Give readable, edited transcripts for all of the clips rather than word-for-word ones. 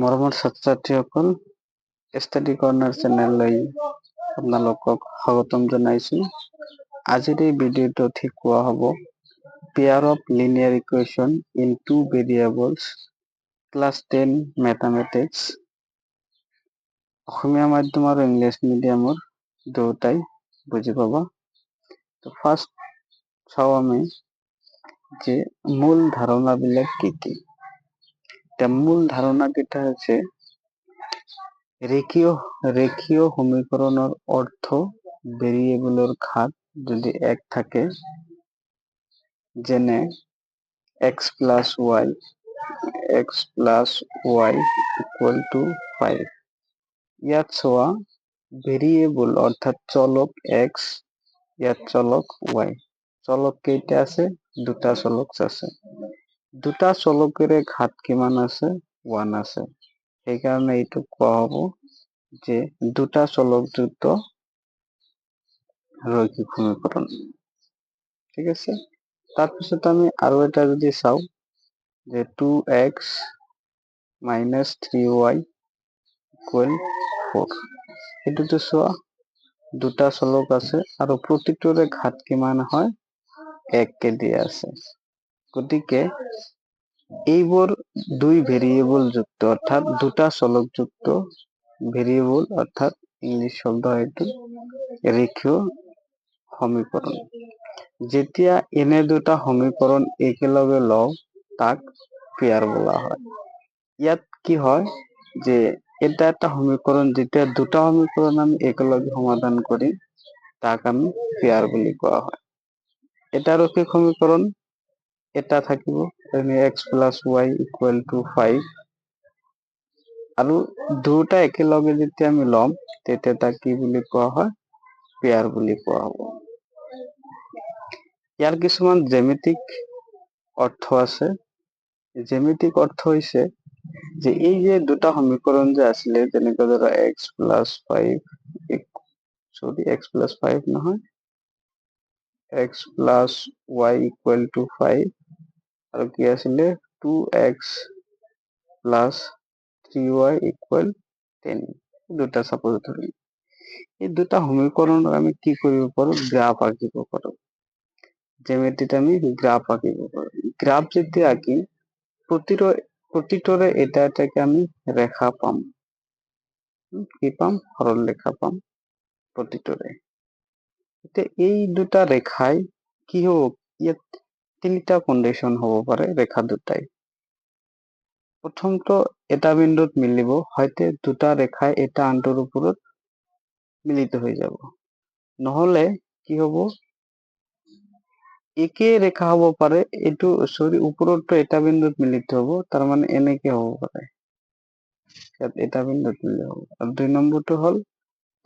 মৰমৰ ছাত্ৰ-ছাত্ৰীসকল, study corner চেনেললৈ আপোনালোকক স্বাগতম জনাইছো। আজিৰ এই ভিডিঅ'টো শিকোৱা হ'ব pair of linear equation in two variables class 10 mathematics. Asomiya মাধ্যম আৰু ইংলিছ মিডিয়ামৰ দুয়োটাই বুজি পাবা। তো ফাৰ্ষ্ট চাওঁ আমি যে মূল ধাৰণাবিলাক কি কি। মূল ধাৰণা কেইটা হৈছে ৰেখীয় সমীকৰণৰ অৰ্থ ভেৰিয়েবলৰ ঘাত যদি 1 থাকে, যেনে x plus y equal to 5। ইয়াত চোৱা ভেৰিয়েবল অৰ্থাৎ চলক x, ইয়াত চলক y। চলক কেইটা আছে? দুটা চলক আছে। দুটা চলকেৰে ঘাত কিমান আছে? 1 আছে। সেইকাৰণে এইটো কোৱা হ'ব যে দুটা চলকযুক্ত ৰৈখিক সমীকৰণ। ঠিক আছে। তাৰপিছত আমি আৰু এটা যদি চাওঁ যে 2x minus 3y equal 4। এইটোতো চোৱা দুটা চলক আছে আৰু প্ৰতিটোৰে ঘাত কিমান হয়? 1 কে দিয়া আছে। গতিকে এইবোৰ দুই ভেৰিয়েবল যুক্ত অৰ্থাৎ দুটা চলক যুক্ত ভেৰিয়েবল অৰ্থাৎ ইংলিছ শব্দ এইটো ৰেখীয় সমীকৰণ। যেতিয়া এনে দুটা সমীকৰণ একেলগে লওঁ তাক পেয়াৰ বোলা হয়। ইয়াত কি হয় যে এটা সমীকৰণ যেতিয়া দুটা সমীকৰণ আমি একেলগে সমাধান কৰিম তাক আমি পেয়াৰ বুলি কোৱা হয়। এটা ৰৈখিক সমীকৰণ এটা থাকিব x plus y equal to 5 আৰু দুটা একেলগে যেতিয়া আমি ল'ম তেতিয়া তাক কি বুলি কোৱা হয়? পেয়াৰ বুলি কোৱা হ'ব। ইয়াৰ কিছুমান জ্যামিতিক অৰ্থ আছে। জ্যামিতিক অৰ্থ হৈছে যে এই যে দুটা সমীকৰণ যে আছিলে যেনেকৈ ধৰা x plus 5 নহয়, x plus y equal to 5 আৰু কি আছিলে 2x plus 3y equal 10। দুটা সাপোজ ধৰি এই দুটা সমীকৰণৰ আমি কি কৰিব পাৰো? গ্ৰাফ আঁকিব পাৰো। জ্যামিতিত আমি গ্ৰাফ আঁকিব পাৰো। গ্ৰাফ যেতিয়া আঁকিম প্ৰতিটোৰে এটা এটাকে আমি ৰেখা পাম। কি পাম? সৰলৰেখা পাম প্ৰতিটোৰে। এতিয়া এই দুটা ৰেখাই কি হ'ব? ইয়াত তিনিটা কন্ডিশন হ'ব পাৰে ৰেখা দুটাই। প্ৰথমটো এটা বিন্দুত মিলিব, হয়তো দুটা ৰেখাই এটা আনটোৰ ওপৰত মিলিত হৈ যাব। নহলে কি হ'ব? একে ৰেখা হ'ব পাৰে, এইটো ওপৰতো এটা বিন্দুত মিলিত হ'ব, তাৰ মানে এনেকে হ'ব পাৰে। ইয়াত এটা বিন্দুত মিলিত হ'ব। আৰু 2 নম্বৰটো হ'ল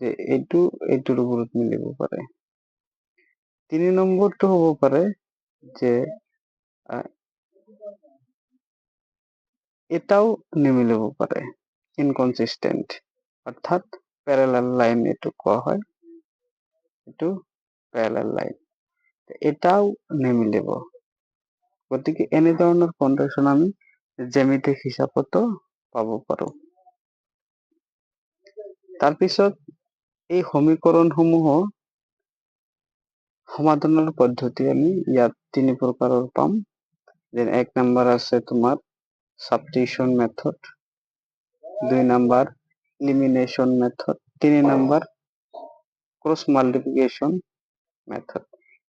যে এইটো এইটোৰ ওপৰত মিলিব পাৰে। 3 নম্বৰটো হ'ব পাৰে যে এটাও নিমিলিব পাৰে, ইনকনসিস্টেন্ট অৰ্থাৎ প্যাৰালাল লাইন এইটো কোৱা হয়। এইটো প্যাৰালাল লাইন। এটাও নিমিলিব। গতিকে এনে ধৰণৰ কন্ডিশন আমি জ্যামিতিক হিচাপতো পাব পাৰো। তাৰপিছত এই সমীকৰণসমূহ সমাধানৰ পদ্ধতি আমি ইয়াত 3 প্ৰকাৰৰ পাম। যেনে 1 নম্বৰ আছে তোমাৰ substitution method, 2 number elimination method, 3 number cross multiplication method।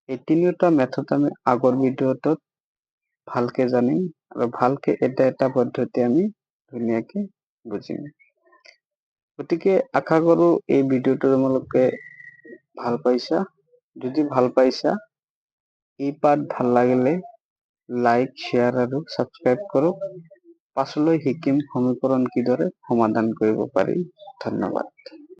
এই তিনিটা মেথড আমি আগৰ ভিডিঅ'টোত ভালকে জানিম আৰু ভালকে এটা এটা পদ্ধতি আমি ধুনীয়াকে বুজিম। গতিকে আশা কৰো এই ভিডিঅ'টো তোমালোকে ভাল পাইছা। যদি ভাল পাইছা এই পাঠ ভাল লাগিলে লাইক, শ্বেয়াৰ আৰু সাবস্ক্ৰাইব কৰক। পাছলৈ শিকিম সমীকৰণ কিদৰে সমাধান কৰিব পাৰি। ধন্যবাদ।